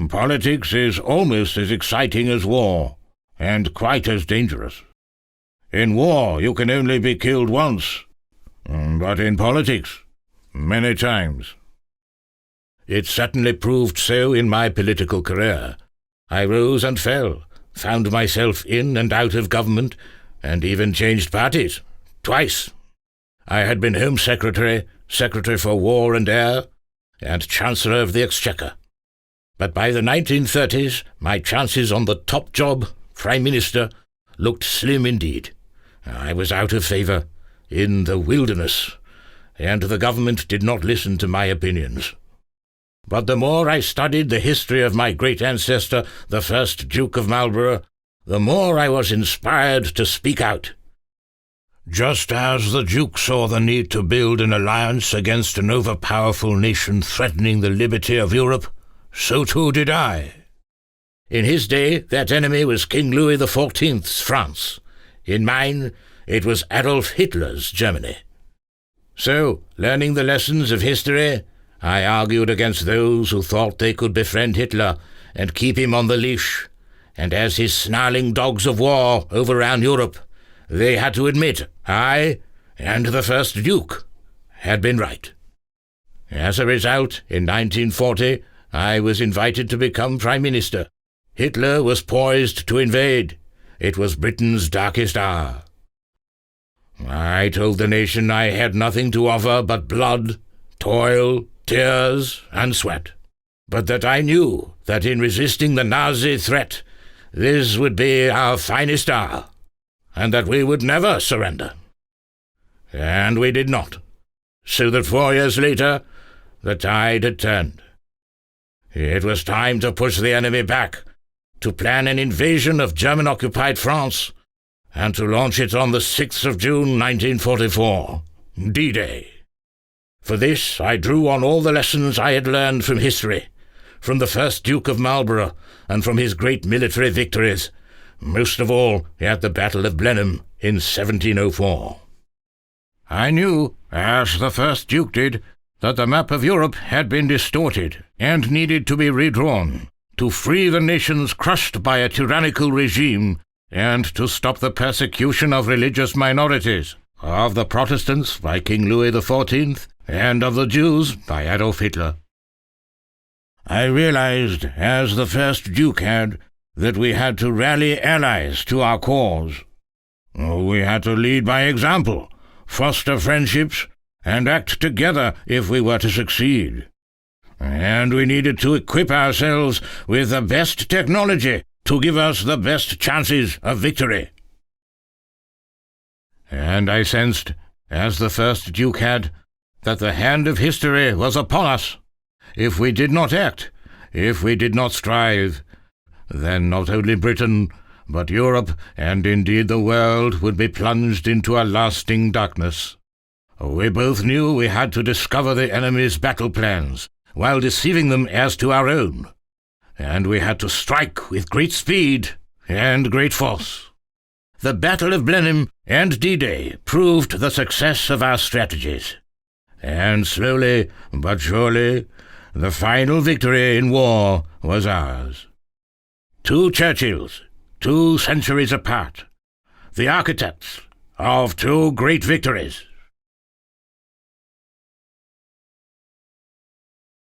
Politics is almost as exciting as war, and quite as dangerous. In war, you can only be killed once, but in politics, many times. It certainly proved so in my political career. I rose and fell, found myself in and out of government, and even changed parties, twice. I had been Home Secretary, Secretary for War and Air, and Chancellor of the Exchequer. But by the 1930s, my chances on the top job, Prime Minister, looked slim indeed. I was out of favour, in the wilderness, and the government did not listen to my opinions. But the more I studied the history of my great ancestor, the first Duke of Marlborough, the more I was inspired to speak out. Just as the Duke saw the need to build an alliance against an overpowerful nation threatening the liberty of Europe, so too did I. In his day, that enemy was King Louis XIV's France. In mine, it was Adolf Hitler's Germany. So, learning the lessons of history, I argued against those who thought they could befriend Hitler and keep him on the leash, and as his snarling dogs of war overran Europe, they had to admit I, and the first Duke, had been right. As a result, in 1940, I was invited to become Prime Minister. Hitler was poised to invade. It was Britain's darkest hour. I told the nation I had nothing to offer but blood, toil, tears, and sweat, but that I knew that in resisting the Nazi threat, this would be our finest hour, and that we would never surrender. And we did not, so that 4 years later, the tide had turned. It was time to push the enemy back, to plan an invasion of German-occupied France, and to launch it on the 6th of June 1944, D-Day. For this, I drew on all the lessons I had learned from history, from the first Duke of Marlborough, and from his great military victories, most of all at the Battle of Blenheim in 1704. I knew, as the first Duke did, that the map of Europe had been distorted and needed to be redrawn, to free the nations crushed by a tyrannical regime and to stop the persecution of religious minorities, of the Protestants by King Louis XIV, and of the Jews by Adolf Hitler. I realized, as the first Duke had, that we had to rally allies to our cause. We had to lead by example, foster friendships, and act together if we were to succeed. And we needed to equip ourselves with the best technology to give us the best chances of victory. And I sensed, as the first Duke had, that the hand of history was upon us. If we did not act, if we did not strive, then not only Britain, but Europe, and indeed the world, would be plunged into a lasting darkness. We both knew we had to discover the enemy's battle plans, while deceiving them as to our own. And we had to strike with great speed and great force. The Battle of Blenheim and D-Day proved the success of our strategies. And slowly but surely, the final victory in war was ours. 2 Churchills, 2 centuries apart, the architects of 2 great victories.